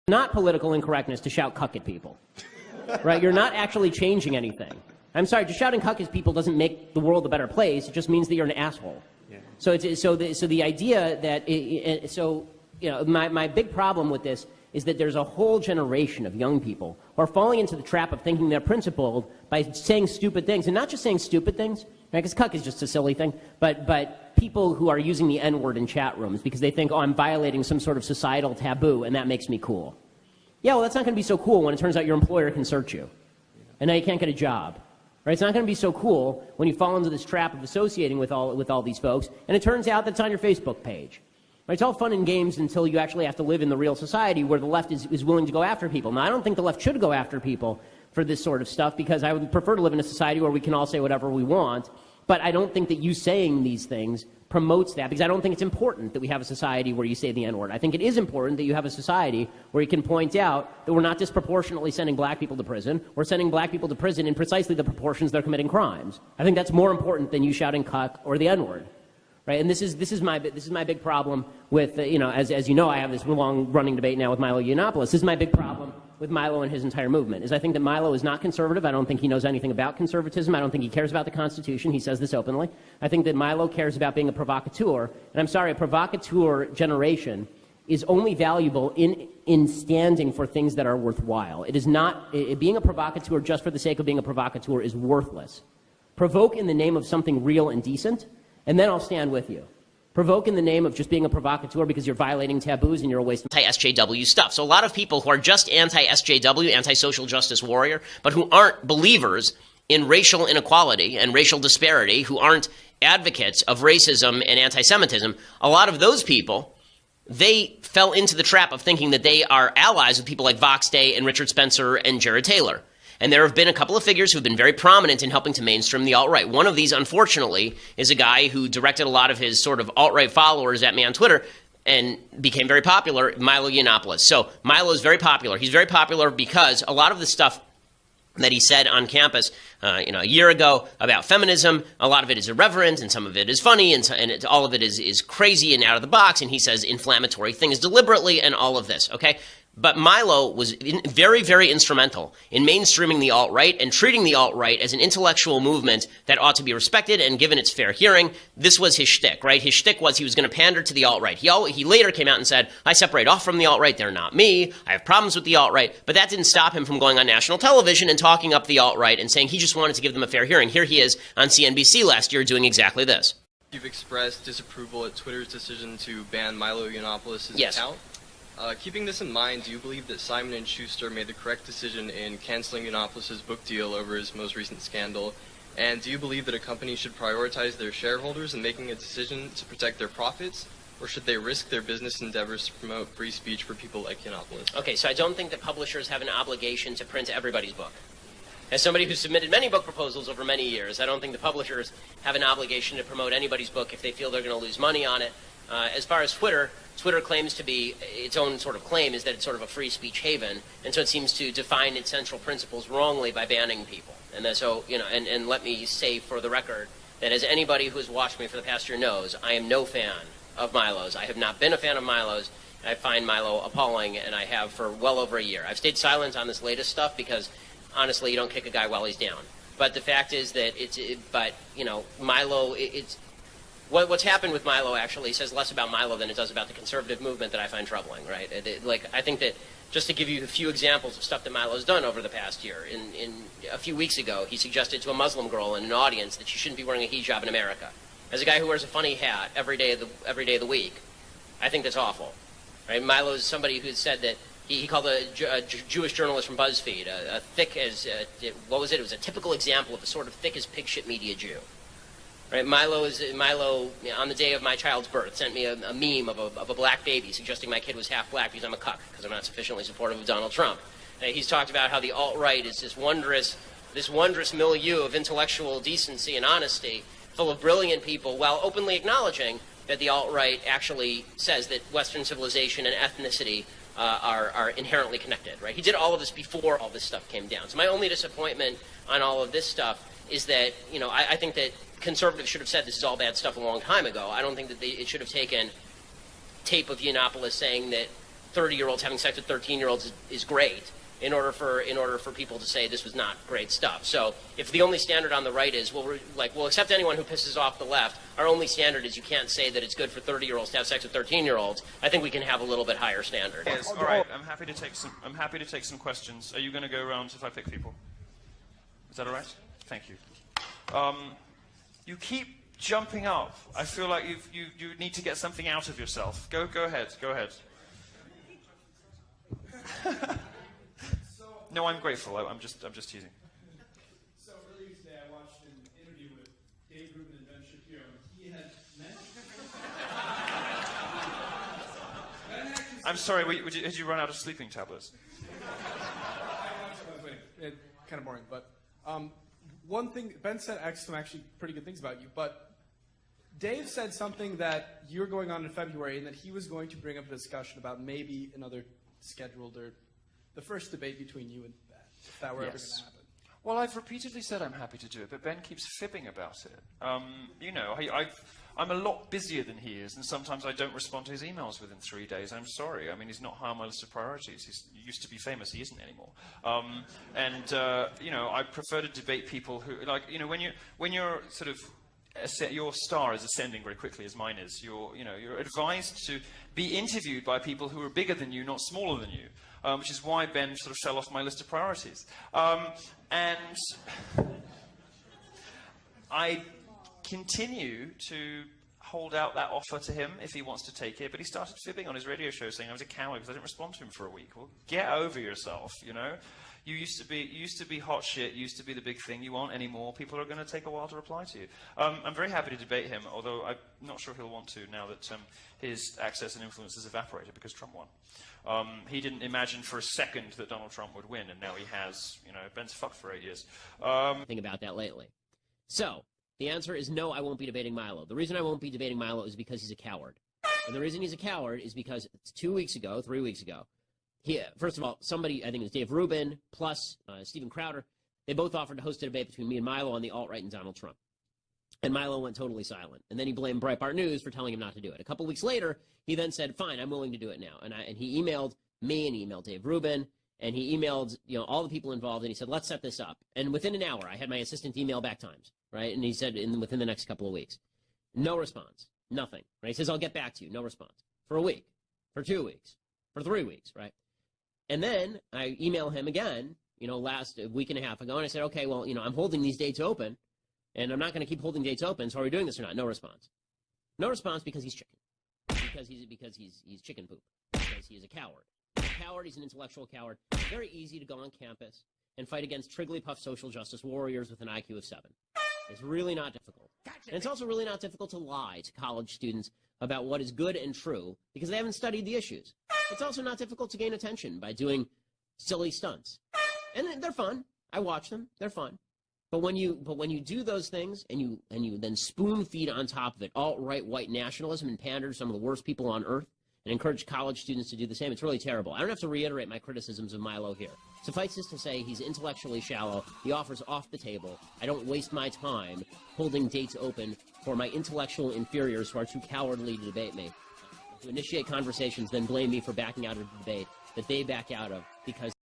Not political incorrectness to shout cuck at people, right? You're not actually changing anything. I'm sorry, just shouting cuck at people doesn't make the world a better place. It just means that you're an asshole. Yeah. So the idea that my big problem with this is that there's a whole generation of young people who are falling into the trap of thinking they're principled by saying stupid things, and not just saying stupid things, right? Because cuck is just a silly thing, but people who are using the N-word in chat rooms because they think, oh, I'm violating some sort of societal taboo, and that makes me cool. Yeah, well, that's not going to be so cool when it turns out your employer can search you, and now you can't get a job. Right? It's not going to be so cool when you fall into this trap of associating with all these folks, and it turns out that it's on your Facebook page. Right? It's all fun and games until you actually have to live in the real society where the left is willing to go after people. Now, I don't think the left should go after people for this sort of stuff, because I would prefer to live in a society where we can all say whatever we want, but I don't think that you saying these things promotes that, because I don't think it's important that we have a society where you say the N-word. I think it is important that you have a society where you can point out that we're not disproportionately sending black people to prison. We're sending black people to prison in precisely the proportions they're committing crimes. I think that's more important than you shouting cuck or the N-word. Right? And this is my big problem with, as you know, I have this long-running debate now with Milo Yiannopoulos. This is my big problem with Milo and his entire movement, is I think that Milo is not conservative. I don't think he knows anything about conservatism. I don't think he cares about the Constitution. He says this openly. I think that Milo cares about being a provocateur. And I'm sorry, a provocateur generation is only valuable in standing for things that are worthwhile. It is not, being a provocateur just for the sake of being a provocateur is worthless. Provoke in the name of something real and decent, and then I'll stand with you. Provoke in the name of just being a provocateur because you're violating taboos and you're a waste of anti-SJW stuff. So a lot of people who are just anti-SJW, anti-social justice warrior, but who aren't believers in racial inequality and racial disparity, who aren't advocates of racism and anti-Semitism, a lot of those people, they fell into the trap of thinking that they are allies with people like Vox Day and Richard Spencer and Jared Taylor. And there have been a couple of figures who have been very prominent in helping to mainstream the alt-right. One of these, unfortunately, is a guy who directed a lot of his sort of alt-right followers at me on Twitter and became very popular, Milo Yiannopoulos. So Milo is very popular. He's very popular because a lot of the stuff that he said on campus, a year ago about feminism, a lot of it is irreverent, and some of it is funny, and all of it is crazy and out of the box, and he says inflammatory things deliberately and all of this, okay? But Milo was very, very instrumental in mainstreaming the alt-right and treating the alt-right as an intellectual movement that ought to be respected and given its fair hearing. This was his shtick, right? His shtick was he was going to pander to the alt-right. He later came out and said, I separate off from the alt-right. They're not me. I have problems with the alt-right. But that didn't stop him from going on national television and talking up the alt-right and saying he just wanted to give them a fair hearing. Here he is on CNBC last year doing exactly this. You've expressed disapproval at Twitter's decision to ban Milo Yiannopoulos' account. Keeping this in mind, do you believe that Simon & Schuster made the correct decision in canceling Yiannopoulos' book deal over his most recent scandal? And do you believe that a company should prioritize their shareholders in making a decision to protect their profits, or should they risk their business endeavors to promote free speech for people like Yiannopoulos? Okay, so I don't think that publishers have an obligation to print everybody's book. As somebody who's submitted many book proposals over many years, I don't think the publishers have an obligation to promote anybody's book if they feel they're going to lose money on it. As far as Twitter claims to be, its own sort of claim is that it's sort of a free speech haven, and so it seems to define its central principles wrongly by banning people. And so, and let me say for the record that as anybody who has watched me for the past year knows, I am no fan of Milo's. I have not been a fan of Milo's. I find Milo appalling, and I have for well over a year. I've stayed silent on this latest stuff because, honestly, you don't kick a guy while he's down. But the fact is that Milo, what's happened with Milo actually says less about Milo than it does about the conservative movement that I find troubling, right? I think that, just to give you a few examples of stuff that Milo's done over the past year, in a few weeks ago, he suggested to a Muslim girl in an audience that she shouldn't be wearing a hijab in America. As a guy who wears a funny hat every day of the week, I think that's awful, right? Milo is somebody who said that he called a Jewish journalist from BuzzFeed a thick as, what was it? It was a typical example of a sort of thick as pig shit media Jew. Right, Milo, on the day of my child's birth, sent me a meme of a black baby suggesting my kid was half black because I'm a cuck, because I'm not sufficiently supportive of Donald Trump. He's talked about how the alt-right is this wondrous milieu of intellectual decency and honesty, full of brilliant people, while openly acknowledging that the alt-right actually says that Western civilization and ethnicity are inherently connected. Right? He did all of this before all this stuff came down. So my only disappointment on all of this stuff is that, I think that conservatives should have said this is all bad stuff a long time ago. I don't think that it should have taken tape of Yiannopoulos saying that 30-year-olds having sex with 13-year-olds is great in order for people to say this was not great stuff. So if the only standard on the right is, well, we'll accept anyone who pisses off the left, our only standard is you can't say that it's good for 30-year-olds to have sex with 13-year-olds, I think we can have a little bit higher standard. Yes, all right. I'm happy to take some questions. Are you going to go around if I pick people? Is that all right? Thank you. You keep jumping up. I feel like you need to get something out of yourself. Go ahead. Go ahead. No, I'm grateful. I'm just teasing. So earlier today, I watched an interview with Dave Rubin and Ben Shapiro, and he had mentioned. I'm sorry. Did you run out of sleeping tablets? I watched it. I was waiting. Kind of boring, but one thing Ben said some actually pretty good things about you, but Dave said something that you're going on in February, and that he was going to bring up a discussion about maybe another scheduled or the first debate between you and Ben, if that were ever going to happen. Well, I've repeatedly said I'm happy to do it, but Ben keeps fibbing about it. You know, I'm a lot busier than he is, and sometimes I don't respond to his emails within 3 days. I'm sorry. I mean, he's not high on my list of priorities. He used to be famous. He isn't anymore. You know, I prefer to debate people who, like, you know, when you're sort of your star is ascending very quickly, as mine is. You're advised to be interviewed by people who are bigger than you, not smaller than you. Which is why Ben sort of fell off my list of priorities. And I continue to hold out that offer to him if he wants to take it, but he started fibbing on his radio show saying I was a coward because I didn't respond to him for a week. Well, get over yourself, you know? You used to be hot shit, you used to be the big thing, you aren't anymore. People are going to take a while to reply to you. I'm very happy to debate him, although I'm not sure he'll want to now that his access and influence has evaporated because Trump won. He didn't imagine for a second that Donald Trump would win, and now he has. You know, Ben's fucked for 8 years. Think about that lately. So, the answer is no, I won't be debating Milo. The reason I won't be debating Milo is because he's a coward. And the reason he's a coward is because 3 weeks ago, first of all, somebody, I think it was Dave Rubin, plus Steven Crowder, they both offered to host a debate between me and Milo on the alt-right and Donald Trump. And Milo went totally silent. And then he blamed Breitbart News for telling him not to do it. A couple weeks later, he then said, fine, I'm willing to do it now. And he emailed me, and he emailed Dave Rubin, and he emailed all the people involved, and he said, let's set this up. And within an hour, I had my assistant email back times, right? And he said within the next couple of weeks. No response. Nothing. Right? He says, I'll get back to you. No response. For a week. For 2 weeks. For 3 weeks, right? And then I email him again, last week and a half ago, and I said, okay, well, I'm holding these dates open, and I'm not going to keep holding dates open, so are we doing this or not? No response. No response because he's chicken. Because he's chicken poop. Because he is a coward. He's a coward, he's an intellectual coward. It's very easy to go on campus and fight against Trigglypuff social justice warriors with an IQ of 7. It's really not difficult. And it's also really not difficult to lie to college students about what is good and true because they haven't studied the issues. It's also not difficult to gain attention by doing silly stunts. And they're fun. I watch them. They're fun. But when you do those things and you then spoon feed on top of it alt-right white nationalism and pander to some of the worst people on earth and encourage college students to do the same, it's really terrible. I don't have to reiterate my criticisms of Milo here. Suffice this to say, he's intellectually shallow. The offer's off the table. I don't waste my time holding dates open for my intellectual inferiors who are too cowardly to debate me. To initiate conversations, then blame me for backing out of the debate that they back out of because